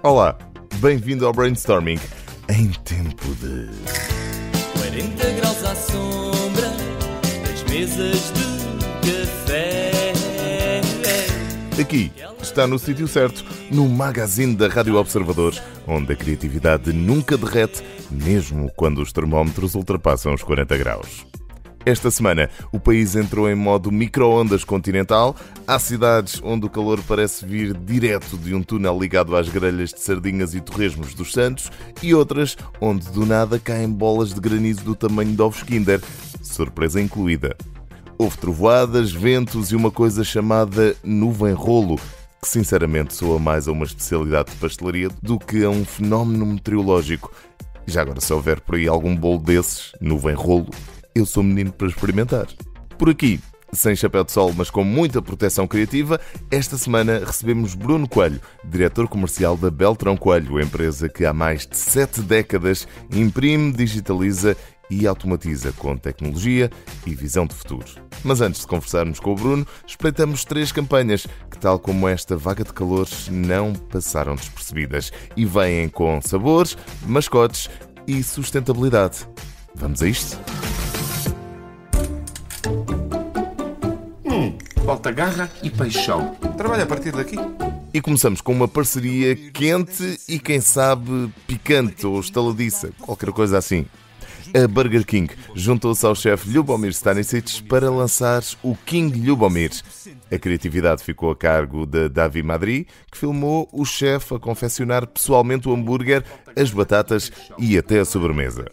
Olá, bem-vindo ao Brainstorming em tempo de 40 graus à sombra das mesas de café. Aqui está no sítio certo, no magazine da Rádio Observador, onde a criatividade nunca derrete, mesmo quando os termómetros ultrapassam os 40 graus. Esta semana, o país entrou em modo micro-ondas continental. Há cidades onde o calor parece vir direto de um túnel ligado às grelhas de sardinhas e torresmos dos Santos e outras onde do nada caem bolas de granizo do tamanho de ovos Kinder, surpresa incluída. Houve trovoadas, ventos e uma coisa chamada nuvem-rolo, que sinceramente soa mais a uma especialidade de pastelaria do que a um fenómeno meteorológico. Já agora, se houver por aí algum bolo desses, nuvem-rolo, eu sou menino para experimentar. Por aqui, sem chapéu de sol, mas com muita proteção criativa, esta semana recebemos Bruno Coelho, diretor comercial da Beltrão Coelho, empresa que há mais de 7 décadas imprime, digitaliza e automatiza com tecnologia e visão de futuro. Mas antes de conversarmos com o Bruno, espreitamos 3 campanhas que, tal como esta vaga de calor, não passaram despercebidas e vêm com sabores, mascotes e sustentabilidade. Vamos a isto? Volta garra e peixão. Trabalha a partir daqui. E começamos com uma parceria quente e, quem sabe, picante ou estaladiça, qualquer coisa assim. A Burger King juntou-se ao chefe Ljubomir Stanisic para lançar o King Ljubomir. A criatividade ficou a cargo de Davi Madri, que filmou o chefe a confeccionar pessoalmente o hambúrguer, as batatas e até a sobremesa.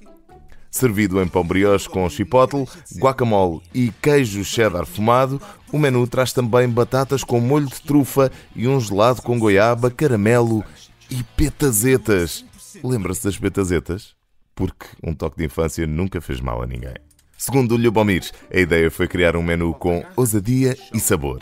Servido em pão brioche com chipotle, guacamole e queijo cheddar fumado, o menu traz também batatas com molho de trufa e um gelado com goiaba, caramelo e petazetas. Lembra-se das petazetas? Porque um toque de infância nunca fez mal a ninguém. Segundo o Ljubomir, a ideia foi criar um menu com ousadia e sabor.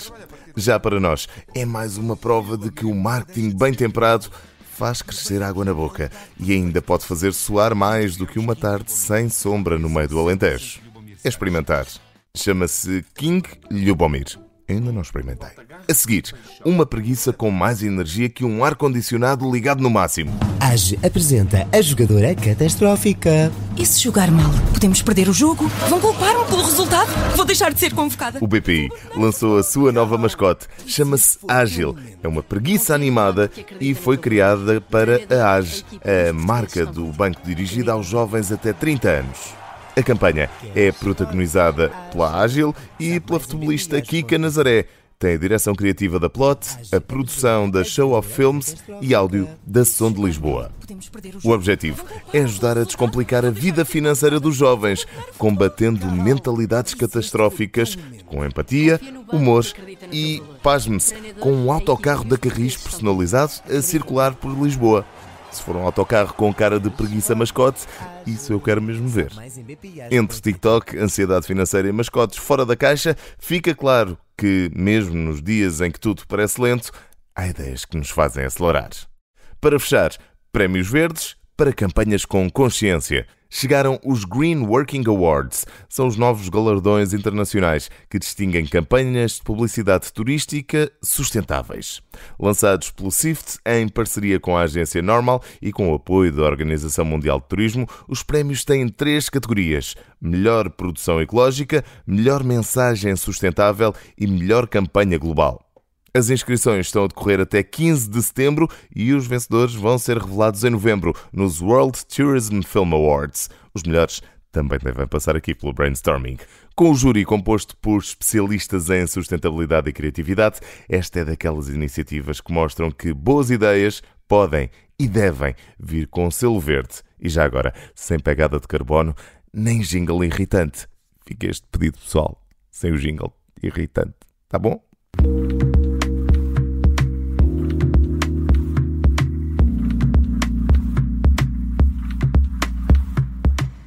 Já para nós, é mais uma prova de que o marketing bem temperado faz crescer água na boca e ainda pode fazer soar mais do que uma tarde sem sombra no meio do Alentejo. É experimentar. Chama-se King Ljubomir. Ainda não experimentei. A seguir, uma preguiça com mais energia que um ar-condicionado ligado no máximo. AGE apresenta a jogadora catastrófica. E se jogar mal, podemos perder o jogo? Vão culpar-me pelo resultado? Vou deixar de ser convocada. O BPI lançou a sua nova mascote. Chama-se Ágil. É uma preguiça animada e foi criada para a AGE, a marca do banco dirigida aos jovens até 30 anos. A campanha é protagonizada pela Ágil e pela futebolista Kika Nazaré. Tem a direção criativa da Plot, a produção da Show of Films e áudio da Som de Lisboa. O objetivo é ajudar a descomplicar a vida financeira dos jovens, combatendo mentalidades catastróficas, com empatia, humor e, pasme-se, com um autocarro da Carris personalizado a circular por Lisboa. Se for um autocarro com cara de preguiça mascote, isso eu quero mesmo ver. Entre TikTok, ansiedade financeira e mascotes fora da caixa, fica claro que, mesmo nos dias em que tudo parece lento, há ideias que nos fazem acelerar. Para fechar, prémios verdes para campanhas com consciência. Chegaram os Green Working Awards. São os novos galardões internacionais que distinguem campanhas de publicidade turística sustentáveis. Lançados pelo SIFT em parceria com a agência Normal e com o apoio da Organização Mundial de Turismo, os prémios têm 3 categorias: melhor produção ecológica, melhor mensagem sustentável e melhor campanha global. As inscrições estão a decorrer até 15 de setembro e os vencedores vão ser revelados em novembro nos World Tourism Film Awards. Os melhores também devem passar aqui pelo Brainstorming. Com o júri composto por especialistas em sustentabilidade e criatividade, esta é daquelas iniciativas que mostram que boas ideias podem e devem vir com selo verde. E já agora, sem pegada de carbono, nem jingle irritante. Fica este pedido pessoal, sem o jingle irritante. Tá bom?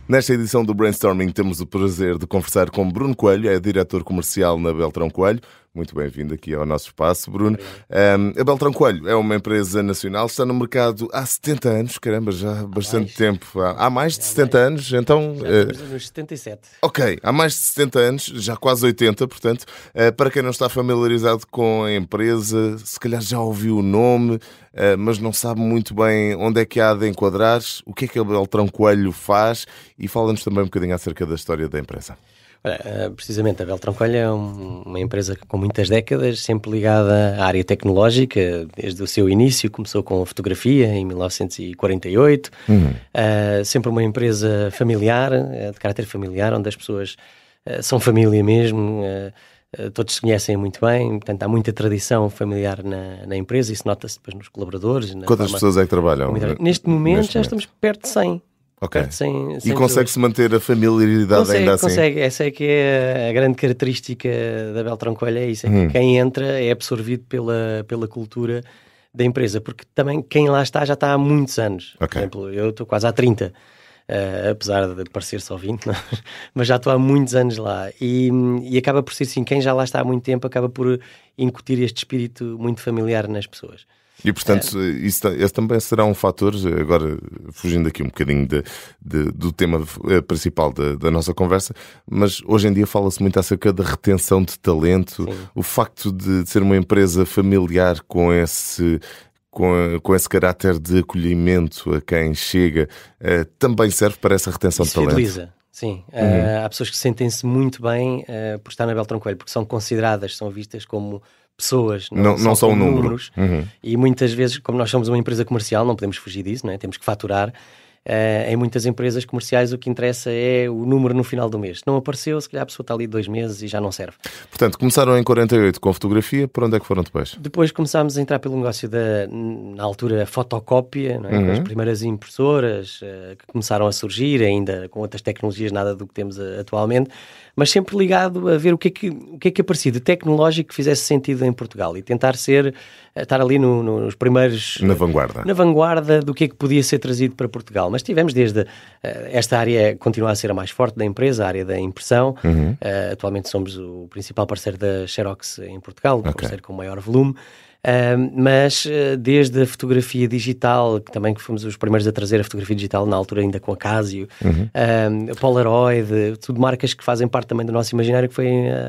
Nesta edição do Brainstorming temos o prazer de conversar com Bruno Coelho, é diretor comercial na Beltrão Coelho. Muito bem-vindo aqui ao nosso espaço, Bruno. A Beltrão Coelho é uma empresa nacional, está no mercado há 70 anos, caramba, já há bastante tempo. Há mais de 70 anos, então... Já nos 77. Ok, há mais de 70 anos, já quase 80, portanto, para quem não está familiarizado com a empresa, se calhar já ouviu o nome, mas não sabe muito bem onde é que há de enquadrar, o que é que a Beltrão Coelho faz, e fala-nos também um bocadinho acerca da história da empresa. Olha, precisamente, a Beltrão Coelho é uma empresa com muitas décadas, sempre ligada à área tecnológica, desde o seu início, começou com a fotografia em 1948, sempre uma empresa familiar, de caráter familiar, onde as pessoas são família mesmo, todos se conhecem muito bem, portanto há muita tradição familiar na empresa, isso nota-se depois nos colaboradores. Quantas pessoas é que trabalham? Neste momento já estamos perto de 100. Ok. Sem e consegue-se manter a familiaridade ainda assim? Consegue. Essa é que é a grande característica da Beltrão Coelho, é isso. É que quem entra é absorvido pela cultura da empresa, porque também quem lá está já está há muitos anos. Okay. Por exemplo, eu estou quase há 30, apesar de parecer só 20, mas já estou há muitos anos lá. E acaba por ser assim, quem já lá está há muito tempo acaba por incutir este espírito muito familiar nas pessoas. E, portanto, esse também será um fator, agora fugindo aqui um bocadinho do tema principal da nossa conversa, mas hoje em dia fala-se muito acerca da retenção de talento. Sim. O facto de ser uma empresa familiar com esse caráter de acolhimento a quem chega, também serve para essa retenção de talento. Fideliza. Sim, há pessoas que sentem-se muito bem por estar na Beltrão Coelho, porque são consideradas, são vistas como pessoas, não são números. E muitas vezes, como nós somos uma empresa comercial, não podemos fugir disso, não é? Temos que faturar. Em muitas empresas comerciais o que interessa é o número no final do mês. Se não apareceu, se calhar a pessoa está ali 2 meses e já não serve. Portanto, começaram em 48 com fotografia, para onde é que foram depois? Depois começámos a entrar pelo negócio na altura, fotocópia, não é? Com as primeiras impressoras que começaram a surgir, ainda com outras tecnologias, nada do que temos atualmente, mas sempre ligado a ver o que é que aparecia de tecnológico que fizesse sentido em Portugal e tentar estar ali nos primeiros... Na vanguarda. Na vanguarda do que é que podia ser trazido para Portugal. Mas tivemos desde... esta área continua a ser a mais forte da empresa, a área da impressão. Atualmente somos o principal parceiro da Xerox em Portugal, o parceiro com maior volume. Mas desde a fotografia digital, que também fomos os primeiros a trazer a fotografia digital, na altura ainda com a Casio, a Polaroid, tudo marcas que fazem parte também do nosso imaginário, que foi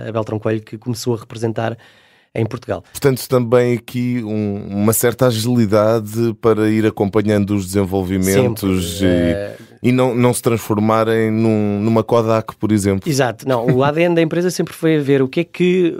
a Beltrão Coelho que começou a representar em Portugal. Portanto, também aqui uma certa agilidade para ir acompanhando os desenvolvimentos e não se transformarem numa Kodak, por exemplo. Exato. Não, o ADN da empresa sempre foi a ver o que é que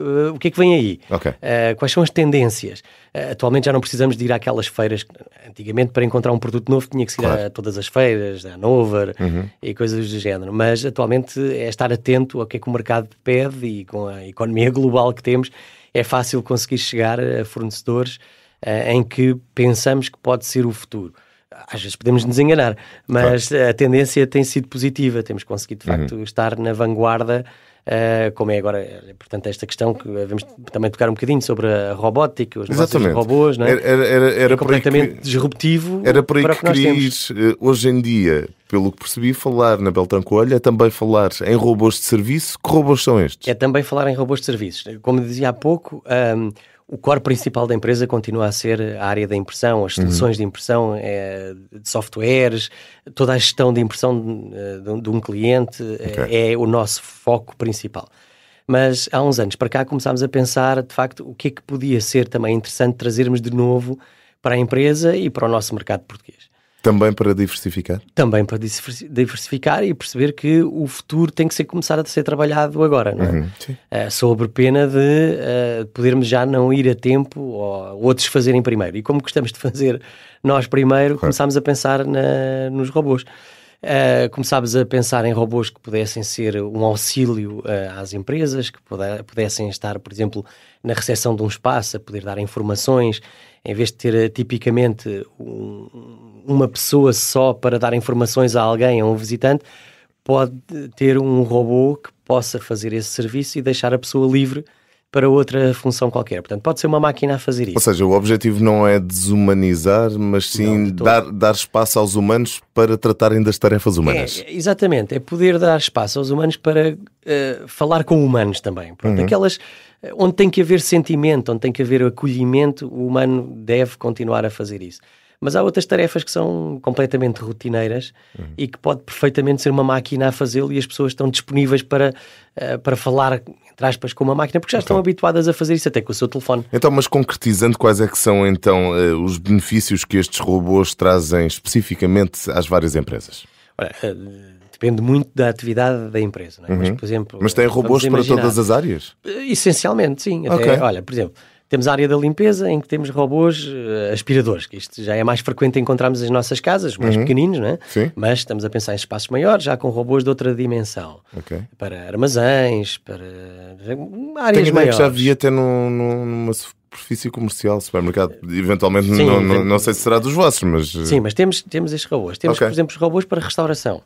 vem aí. Okay. Quais são as tendências. Atualmente já não precisamos de ir àquelas feiras. Antigamente, para encontrar um produto novo, tinha que ir a todas as feiras, da Hanover e coisas do género. Mas atualmente é estar atento ao que é que o mercado pede, e com a economia global que temos, é fácil conseguir chegar a fornecedores em que pensamos que pode ser o futuro. Às vezes podemos nos enganar, mas a tendência tem sido positiva. Temos conseguido, de facto, estar na vanguarda, como é agora, portanto, esta questão que vamos também tocar um bocadinho sobre a robótica, os nossos robôs, não é? Era completamente disruptivo. Era para aí que querias, hoje em dia, pelo que percebi, falar na Beltrão Coelho é também falar em robôs de serviço. Que robôs são estes? É também falar em robôs de serviços. Como dizia há pouco, o core principal da empresa continua a ser a área da impressão, as soluções de impressão, de softwares, toda a gestão de impressão de um cliente é o nosso foco principal. Mas há uns anos para cá começámos a pensar, de facto, o que é que podia ser também interessante trazermos de novo para a empresa e para o nosso mercado português. Também para diversificar? Também para diversificar e perceber que o futuro tem que começar a ser trabalhado agora, não é? Sob pena de podermos já não ir a tempo ou outros fazerem primeiro. E como gostamos de fazer nós primeiro, começámos a pensar nos robôs. Começámos a pensar em robôs que pudessem ser um auxílio às empresas, que pudessem estar, por exemplo, na recepção de um espaço, a poder dar informações, em vez de ter tipicamente uma pessoa só para dar informações a alguém, a um visitante, pode ter um robô que possa fazer esse serviço e deixar a pessoa livre para outra função qualquer. Portanto, pode ser uma máquina a fazer isso. Ou seja, o objetivo não é desumanizar, mas sim dar espaço aos humanos para tratarem das tarefas humanas. Exatamente, é poder dar espaço aos humanos para falar com humanos também. Pronto, aquelas onde tem que haver sentimento, onde tem que haver acolhimento, o humano deve continuar a fazer isso. Mas há outras tarefas que são completamente rotineiras e que pode perfeitamente ser uma máquina a fazê-lo, e as pessoas estão disponíveis para falar, entre aspas, com uma máquina, porque já estão habituadas a fazer isso até com o seu telefone. Então, mas concretizando, quais é que são então os benefícios que estes robôs trazem especificamente às várias empresas? Olha, depende muito da atividade da empresa, não é? Mas, por exemplo, mas tem robôs para todas as áreas? Essencialmente, sim. Até, olha, por exemplo, temos a área da limpeza em que temos robôs aspiradores, que isto já é mais frequente encontrarmos nas nossas casas, mais pequeninos, não é? Sim. Mas estamos a pensar em espaços maiores, já com robôs de outra dimensão. Para armazéns, para áreas Tenho maiores. Que já vi até numa superfície comercial, supermercado. Eventualmente, sim, não sei se será dos vossos, mas... Sim, mas temos estes robôs. Temos, por exemplo, os robôs para restauração,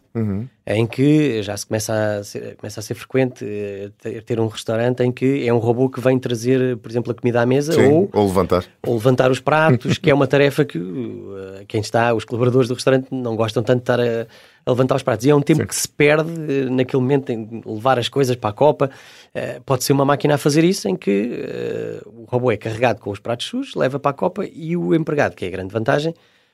em que já se começa a ser frequente ter um restaurante em que é um robô que vem trazer, por exemplo, a comida à mesa, sim, ou levantar os pratos, que é uma tarefa que os colaboradores do restaurante não gostam tanto de estar a levantar os pratos. E é um tempo que se perde naquele momento em levar as coisas para a copa. Pode ser uma máquina a fazer isso, em que o robô é carregado com os pratos sujos, leva para a copa, e o empregado, que é a grande vantagem,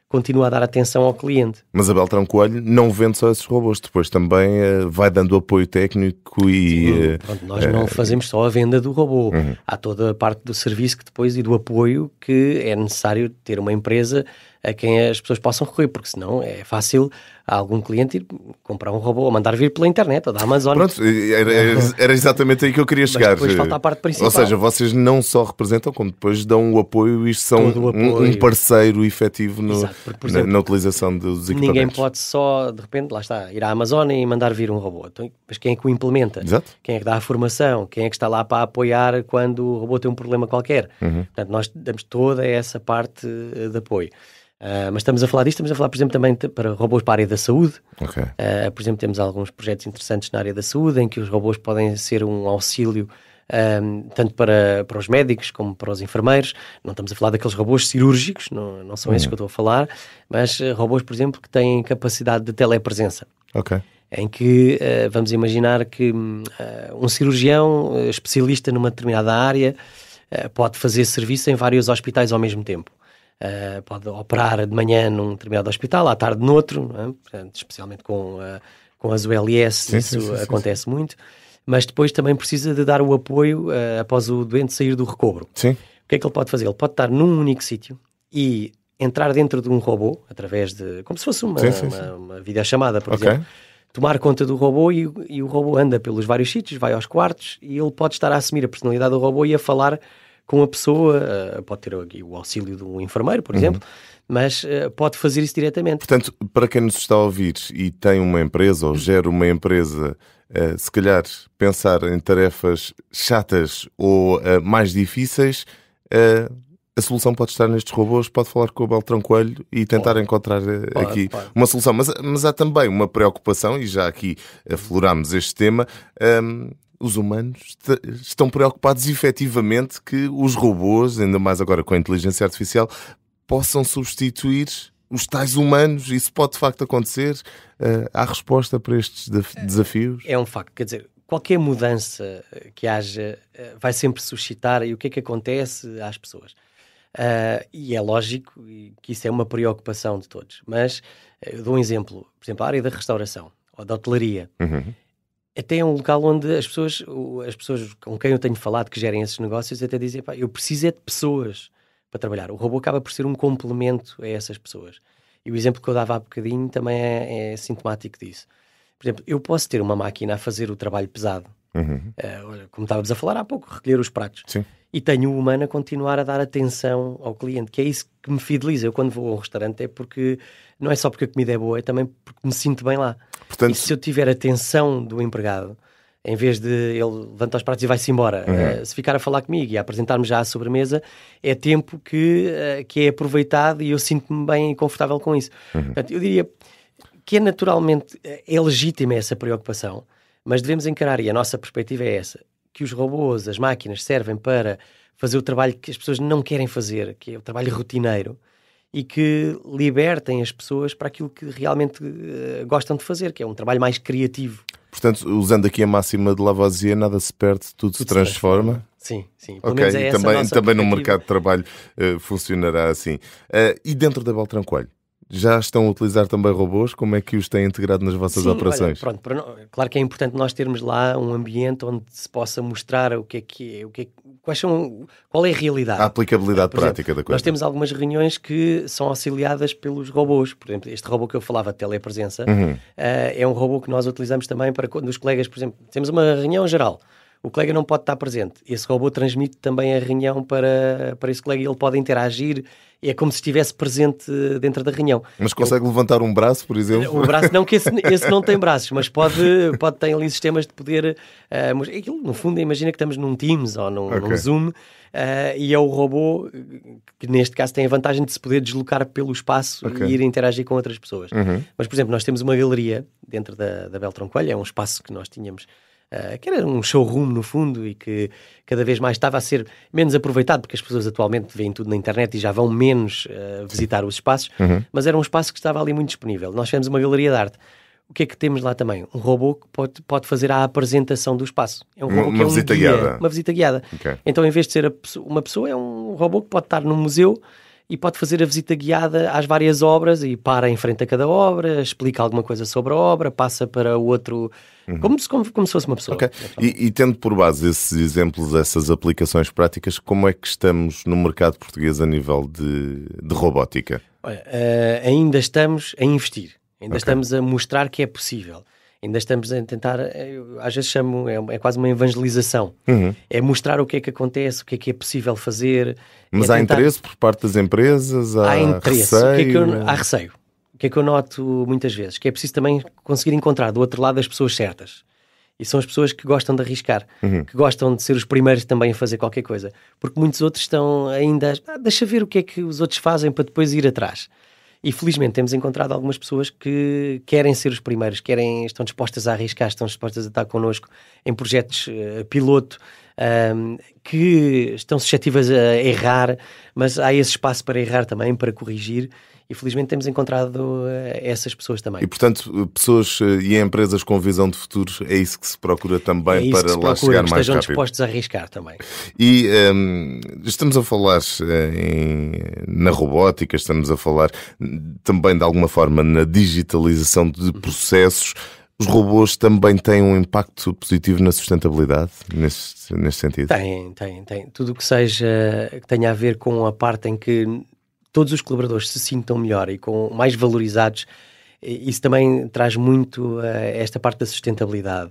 continua a dar atenção ao cliente. Mas a Beltrão Coelho não vende só esses robôs, depois também vai dando apoio técnico e... Pronto, nós não fazemos só a venda do robô. Há toda a parte do serviço e do apoio que é necessário ter uma empresa a quem as pessoas possam recorrer, porque senão é fácil a algum cliente ir comprar um robô ou mandar vir pela internet ou da Amazon. Pronto, era exatamente aí que eu queria chegar. Mas depois falta a parte principal. Ou seja, vocês não só representam, como depois dão o apoio, e são um parceiro efetivo exemplo, na utilização dos equipamentos. Ninguém pode só, de repente, lá está, ir à Amazon e mandar vir um robô. Então, mas quem é que o implementa? Exato. Quem é que dá a formação? Quem é que está lá para apoiar quando o robô tem um problema qualquer? Portanto, nós damos toda essa parte de apoio. Mas estamos a falar disto, estamos a falar, por exemplo, também para robôs para a área da saúde. Por exemplo, temos alguns projetos interessantes na área da saúde, em que os robôs podem ser um auxílio tanto para os médicos como para os enfermeiros. Não estamos a falar daqueles robôs cirúrgicos, não são esses que eu estou a falar, mas robôs, por exemplo, que têm capacidade de telepresença. Em que vamos imaginar que um cirurgião especialista numa determinada área pode fazer serviço em vários hospitais ao mesmo tempo. Pode operar de manhã num determinado hospital, à tarde noutro, não é? Portanto, especialmente com as ULS, isso acontece muito, mas depois também precisa de dar o apoio após o doente sair do recobro. O que é que ele pode fazer? Ele pode estar num único sítio e entrar dentro de um robô, através de, como se fosse uma videochamada, por exemplo, tomar conta do robô, e o robô anda pelos vários sítios, vai aos quartos, e ele pode estar a assumir a personalidade do robô e a falar com a pessoa, pode ter aqui o auxílio de um enfermeiro, por exemplo, mas pode fazer isso diretamente. Portanto, para quem nos está a ouvir e tem uma empresa ou gera uma empresa, se calhar pensar em tarefas chatas ou mais difíceis, a solução pode estar nestes robôs, pode falar com o Beltrão Coelho e tentar encontrar aqui uma solução. Mas há também uma preocupação, e já aqui aflorámos este tema, os humanos estão preocupados efetivamente que os robôs, ainda mais agora com a inteligência artificial, possam substituir os tais humanos. Isso pode de facto acontecer? Há resposta para estes desafios? É um facto, quer dizer, qualquer mudança que haja vai sempre suscitar, e o que é que acontece às pessoas? E é lógico que isso é uma preocupação de todos, mas eu dou um exemplo, por exemplo, a área da restauração ou da hotelaria. Até é um local onde as pessoas com quem eu tenho falado que gerem esses negócios até dizem, eu preciso de pessoas para trabalhar. O robô acaba por ser um complemento a essas pessoas. E o exemplo que eu dava há bocadinho também é sintomático disso. Por exemplo, eu posso ter uma máquina a fazer o trabalho pesado, como estávamos a falar há pouco, recolher os pratos. E tenho o humano a continuar a dar atenção ao cliente, que é isso que me fideliza. Eu, quando vou a um restaurante, é porque não é só porque a comida é boa, é também porque me sinto bem lá. Portanto, e se eu tiver atenção do empregado, em vez de ele levantar os pratos e vai-se embora, se ficar a falar comigo e a apresentar-me já à sobremesa, é tempo que é aproveitado, e eu sinto-me bem e confortável com isso. Portanto, eu diria que é legítima essa preocupação, mas devemos encarar, e a nossa perspectiva é essa, que os robôs, as máquinas, servem para fazer o trabalho que as pessoas não querem fazer, que é o trabalho rotineiro, e que libertem as pessoas para aquilo que realmente gostam de fazer, que é um trabalho mais criativo. Portanto, usando aqui a máxima de Lavoisier, nada se perde, tudo se transforma. Sim, sim. Pelo menos é também no mercado de trabalho funcionará assim. E dentro da Beltrão Coelho, já estão a utilizar também robôs? Como é que os têm integrado nas vossas operações? Olha, claro que é importante nós termos lá um ambiente onde se possa mostrar qual é a realidade. A aplicabilidade prática da coisa. Nós temos algumas reuniões que são auxiliadas pelos robôs. Por exemplo, este robô que eu falava de telepresença é um robô que nós utilizamos também para quando os colegas, por exemplo, temos uma reunião geral. O colega não pode estar presente. Esse robô transmite também a reunião para esse colega e ele pode interagir. É como se estivesse presente dentro da reunião. Mas consegue levantar um braço, por exemplo? O braço não, que esse não tem braços, mas pode ter ali sistemas de poder... aquilo, no fundo, imagina que estamos num Teams ou num Zoom e é o robô que, neste caso, tem a vantagem de se poder deslocar pelo espaço e ir interagir com outras pessoas. Mas, por exemplo, nós temos uma galeria dentro da Beltrão Coelho, é um espaço que nós tínhamos... que era um showroom no fundo e que cada vez mais estava a ser menos aproveitado porque as pessoas atualmente veem tudo na internet e já vão menos visitar os espaços, mas era um espaço que estava ali muito disponível. Nós fizemos uma galeria de arte. O que é que temos lá também? Um robô que pode fazer a apresentação do espaço. É um robô que é um guia, uma visita guiada. Então, em vez de ser uma pessoa, é um robô que pode estar num museu e pode fazer a visita guiada às várias obras e para em frente a cada obra, explica alguma coisa sobre a obra, passa para o outro... Como se fosse uma pessoa. E tendo por base esses exemplos, essas aplicações práticas, como é que estamos no mercado português a nível de robótica? Olha, ainda estamos a investir. Ainda estamos a mostrar que é possível. Ainda estamos a tentar, às vezes chamo, é quase uma evangelização. É mostrar o que é que acontece, o que é possível fazer. Mas há interesse por parte das empresas? Há interesse. Receio? Há receio. O que é que eu noto muitas vezes? Que é preciso também conseguir encontrar do outro lado as pessoas certas. E são as pessoas que gostam de arriscar, que gostam de ser os primeiros também a fazer qualquer coisa. Porque muitos outros estão ainda... deixa ver o que é que os outros fazem para depois ir atrás. E felizmente temos encontrado algumas pessoas que querem ser os primeiros, estão dispostas a arriscar, estão dispostas a estar connosco em projetos piloto, que estão suscetíveis a errar, mas há esse espaço para errar também, para corrigir. E felizmente temos encontrado essas pessoas também. E portanto, pessoas e empresas com visão de futuro, é isso que se procura também para lá chegar mais rápido. Estejam dispostos a arriscar também. E estamos a falar na robótica, estamos a falar também de alguma forma na digitalização de processos. Os robôs também têm um impacto positivo na sustentabilidade, neste sentido? Tem. Tudo o que que tenha a ver com a parte em que todos os colaboradores se sintam melhor e mais valorizados, isso também traz muito esta parte da sustentabilidade.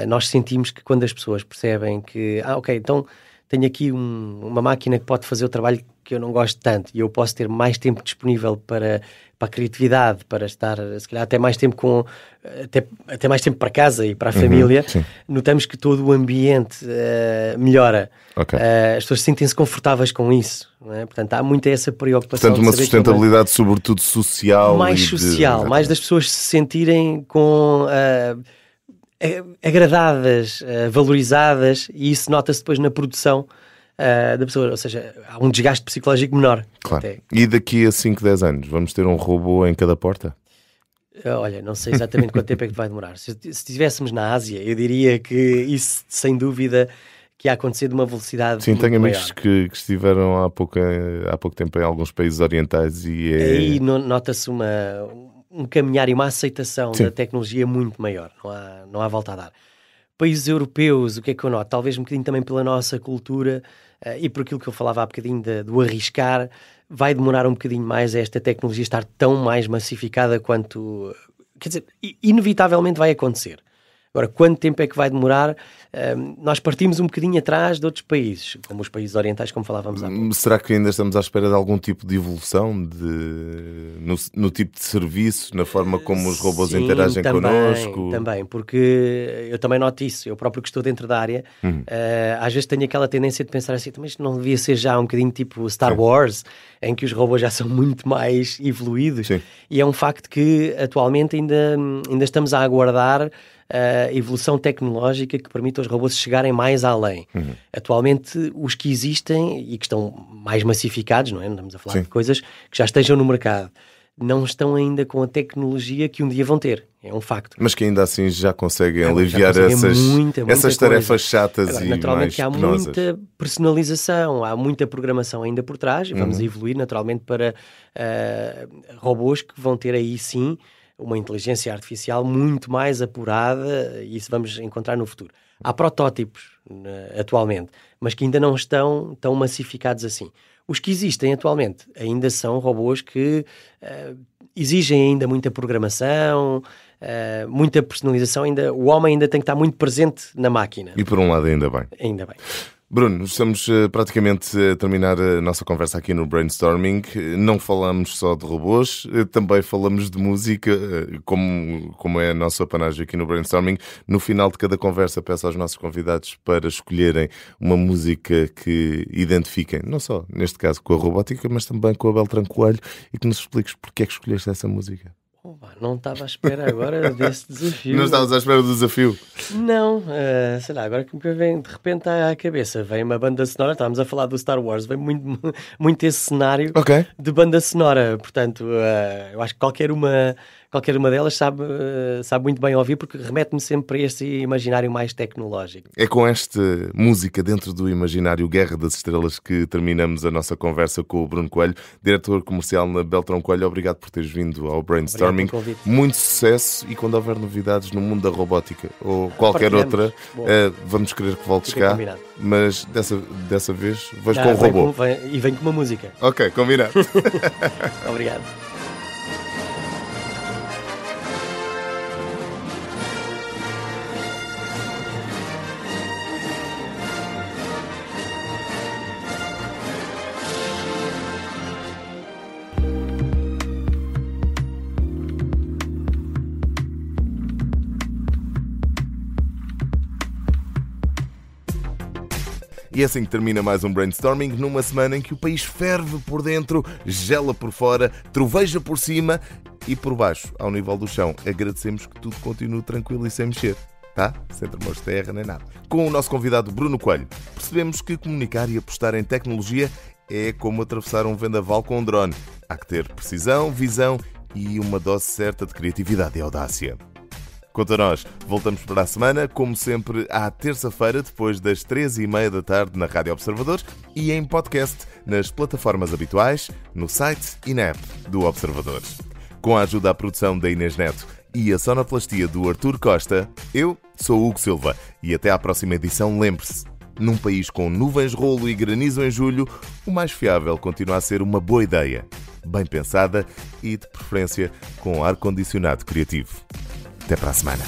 Nós sentimos que quando as pessoas percebem que, então tenho aqui uma máquina que pode fazer o trabalho que eu não gosto tanto e eu posso ter mais tempo disponível para a criatividade, para estar, se calhar, até mais tempo até mais tempo para casa e para a família, notamos que todo o ambiente melhora. As pessoas sentem-se confortáveis com isso, não é? Portanto, há muita essa preocupação. Portanto, uma sustentabilidade sobretudo social. Mais das pessoas se sentirem agradadas, valorizadas, e isso nota-se depois na produção da pessoa, ou seja, há um desgaste psicológico menor. Claro. E daqui a 5, 10 anos, vamos ter um robô em cada porta? Olha, não sei exatamente quanto tempo é que vai demorar. Se estivéssemos na Ásia, eu diria que isso, sem dúvida, que ia acontecer de uma velocidade muito tenho maior. Amigos que estiveram há pouco tempo em alguns países orientais e aí nota-se um caminhar e uma aceitação da tecnologia muito maior, não há volta a dar. Países europeus, o que é que eu noto? Talvez um bocadinho também pela nossa cultura e por aquilo que eu falava há bocadinho do arriscar, vai demorar um bocadinho mais esta tecnologia estar tão mais massificada quanto... Quer dizer, inevitavelmente vai acontecer. Agora, quanto tempo é que vai demorar? Nós partimos um bocadinho atrás de outros países, como os países orientais, como falávamos há pouco. Será que ainda estamos à espera de algum tipo de evolução no tipo de serviço, na forma como os robôs interagem connosco? Também, porque eu também noto isso. Eu próprio que estou dentro da área, às vezes tenho aquela tendência de pensar assim, mas não devia ser já um bocadinho tipo Star Wars, em que os robôs já são muito mais evoluídos. E é um facto que atualmente ainda estamos a aguardar a evolução tecnológica que permite aos robôs chegarem mais além. Atualmente, os que existem e que estão mais massificados, não é? Estamos a falar de coisas que já estejam no mercado, não estão ainda com a tecnologia que um dia vão ter. É um facto. Mas que ainda assim já conseguem aliviar essas tarefas chatas. Agora, e naturalmente mais que há penosas. Muita personalização, há muita programação ainda por trás e vamos evoluir naturalmente para robôs que vão ter aí sim uma inteligência artificial muito mais apurada, e isso vamos encontrar no futuro. Há protótipos atualmente, mas que ainda não estão tão massificados assim. Os que existem atualmente ainda são robôs que exigem ainda muita programação, muita personalização. O homem ainda tem que estar muito presente na máquina. E por um lado ainda bem. Ainda bem. Bruno, estamos praticamente a terminar a nossa conversa aqui no Brainstorming. Não falamos só de robôs, também falamos de música, como é a nossa apanagem aqui no Brainstorming. No final de cada conversa peço aos nossos convidados para escolherem uma música que identifiquem, não só neste caso com a robótica, mas também com a Beltrão Coelho, e que nos expliques porque é que escolheste essa música. Não estava à espera agora desse desafio. Não estavas à espera do desafio? Não, sei lá, agora que me vem de repente à cabeça, vem uma banda sonora, estávamos a falar do Star Wars, vem muito esse cenário de banda sonora, portanto, eu acho que qualquer uma delas sabe muito bem ouvir, porque remete-me sempre para este imaginário mais tecnológico. É com esta música dentro do imaginário Guerra das Estrelas que terminamos a nossa conversa com o Bruno Coelho, diretor comercial na Beltrão Coelho. Obrigado por teres vindo ao Brainstorming. Muito sucesso, e quando houver novidades no mundo da robótica ou qualquer outra, vamos querer que voltes cá. Combinado. Mas dessa vez vais com o robô. E vem com uma música. Ok, combinado. Obrigado. E é assim que termina mais um Brainstorming, numa semana em que o país ferve por dentro, gela por fora, troveja por cima e por baixo, ao nível do chão. Agradecemos que tudo continue tranquilo e sem mexer, tá? Sem tremores de terra nem nada. Com o nosso convidado Bruno Coelho, percebemos que comunicar e apostar em tecnologia é como atravessar um vendaval com um drone. Há que ter precisão, visão e uma dose certa de criatividade e audácia. Quanto a nós, voltamos para a semana, como sempre, à terça-feira, depois das 3h30 da tarde, na Rádio Observador e em podcast nas plataformas habituais, no site e na app do Observador. Com a ajuda à produção da Inês Neto e a sonoplastia do Artur Costa, eu sou o Hugo Silva e até à próxima edição. Lembre-se, num país com nuvens, rolo e granizo em julho, o mais fiável continua a ser uma boa ideia, bem pensada e, de preferência, com ar-condicionado criativo. Até para a semana.